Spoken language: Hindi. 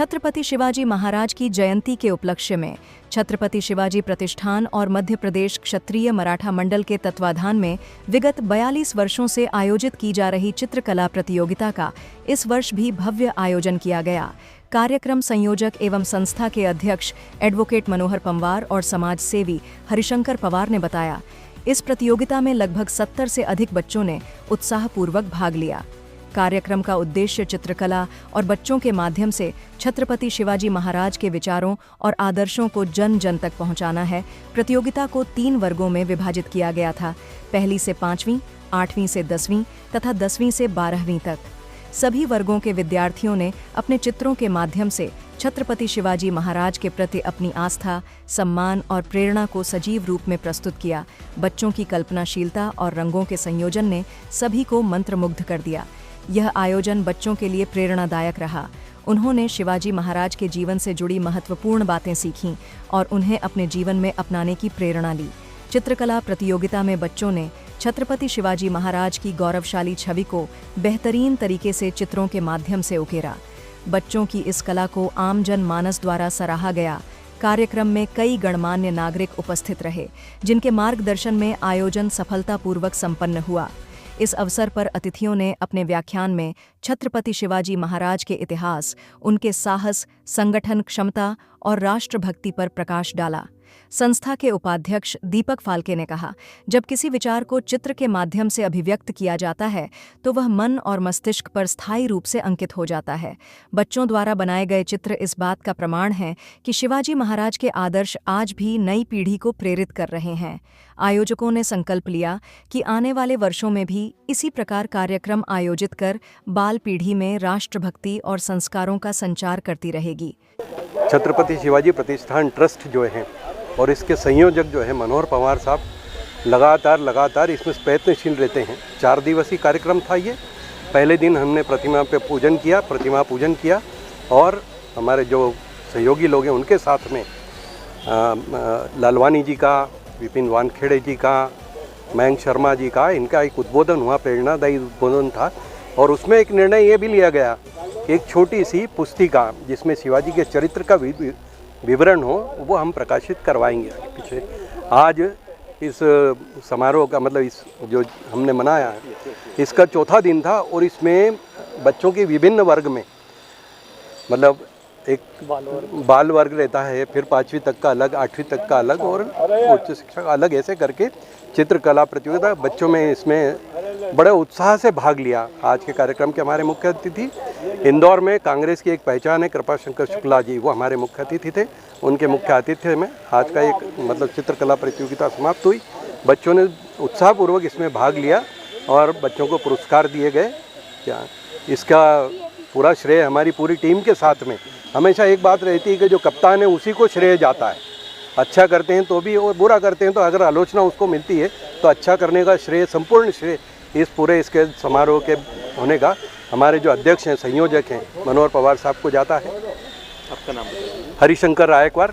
छत्रपति शिवाजी महाराज की जयंती के उपलक्ष्य में छत्रपति शिवाजी प्रतिष्ठान और मध्य प्रदेश क्षत्रिय मराठा मंडल के तत्वाधान में विगत 42 वर्षों से आयोजित की जा रही चित्रकला प्रतियोगिता का इस वर्ष भी भव्य आयोजन किया गया। कार्यक्रम संयोजक एवं संस्था के अध्यक्ष एडवोकेट मनोहर पंवार और समाज सेवी हरिशंकर पवार ने बताया, इस प्रतियोगिता में लगभग 70 से अधिक बच्चों ने उत्साहपूर्वक भाग लिया। कार्यक्रम का उद्देश्य चित्रकला और बच्चों के माध्यम से छत्रपति शिवाजी महाराज के विचारों और आदर्शों को जन जन तक पहुंचाना है। प्रतियोगिता को 3 वर्गों में विभाजित किया गया था, पहली से 5वीं, 8वीं से 10वीं तथा 10वीं से 12वीं तक। सभी वर्गों के विद्यार्थियों ने अपने चित्रों के माध्यम से छत्रपति शिवाजी महाराज के प्रति अपनी आस्था, सम्मान और प्रेरणा को सजीव रूप में प्रस्तुत किया। बच्चों की कल्पनाशीलता और रंगों के संयोजन ने सभी को मंत्रमुग्ध कर दिया। यह आयोजन बच्चों के लिए प्रेरणादायक रहा। उन्होंने शिवाजी महाराज के जीवन से जुड़ी महत्वपूर्ण बातें सीखीं और उन्हें अपने जीवन में अपनाने की प्रेरणा ली। चित्रकला प्रतियोगिता में बच्चों ने छत्रपति शिवाजी महाराज की गौरवशाली छवि को बेहतरीन तरीके से चित्रों के माध्यम से उकेरा। बच्चों की इस कला को आम जन मानस द्वारा सराहा गया। कार्यक्रम में कई गणमान्य नागरिक उपस्थित रहे, जिनके मार्गदर्शन में आयोजन सफलतापूर्वक संपन्न हुआ। इस अवसर पर अतिथियों ने अपने व्याख्यान में छत्रपति शिवाजी महाराज के इतिहास, उनके साहस, संगठन क्षमता और राष्ट्रभक्ति पर प्रकाश डाला। संस्था के उपाध्यक्ष दीपक फाल्के ने कहा, जब किसी विचार को चित्र के माध्यम से अभिव्यक्त किया जाता है तो वह मन और मस्तिष्क पर स्थायी रूप से अंकित हो जाता है। बच्चों द्वारा बनाए गए चित्र इस बात का प्रमाण है कि शिवाजी महाराज के आदर्श आज भी नई पीढ़ी को प्रेरित कर रहे हैं। आयोजकों ने संकल्प लिया कि आने वाले वर्षों में भी इसी प्रकार कार्यक्रम आयोजित कर बाल पीढ़ी में राष्ट्रभक्ति और संस्कारों का संचार करती रहेगी। छत्रपति शिवाजी प्रतिष्ठान ट्रस्ट जो है और इसके संयोजक जो है मनोहर पंवार साहब लगातार इसमें प्रयत्नशील रहते हैं। 4 दिवसीय कार्यक्रम था ये। पहले दिन हमने प्रतिमा पूजन किया और हमारे जो सहयोगी लोग हैं उनके साथ में लालवानी जी का, विपिन वानखेड़े जी का, मयंक शर्मा जी का, इनका एक उद्बोधन हुआ, प्रेरणादायी उद्बोधन था। और उसमें एक निर्णय ये भी लिया गया, एक छोटी सी पुस्तिका जिसमें शिवाजी के चरित्र का विवरण हो, वो हम प्रकाशित करवाएंगे आगे पीछे। आज इस समारोह का मतलब इस जो हमने मनाया इसका 4था दिन था और इसमें बच्चों के विभिन्न वर्ग में मतलब एक बाल वर्ग रहता है, फिर 5वीं तक का अलग, 8वीं तक का अलग और उच्च शिक्षा का अलग, ऐसे करके चित्रकला प्रतियोगिता बच्चों में इसमें बड़े उत्साह से भाग लिया। आज के कार्यक्रम के हमारे मुख्य अतिथि इंदौर में कांग्रेस की एक पहचान है कृपाशंकर शुक्ला जी, वो हमारे मुख्य अतिथि थे। उनके मुख्य आतिथ्य में आज का एक मतलब चित्रकला प्रतियोगिता समाप्त हुई। बच्चों ने उत्साहपूर्वक इसमें भाग लिया और बच्चों को पुरस्कार दिए गए। क्या इसका पूरा श्रेय हमारी पूरी टीम के साथ में हमेशा एक बात रहती है कि जो कप्तान है उसी को श्रेय जाता है। अच्छा करते हैं तो भी और बुरा करते हैं तो अगर आलोचना उसको मिलती है तो अच्छा करने का श्रेय, संपूर्ण श्रेय इस पूरे इसके समारोह के होने का हमारे जो अध्यक्ष हैं, संयोजक हैं मनोहर पंवार साहब को जाता है। आपका नाम? हरिशंकर रायकवार।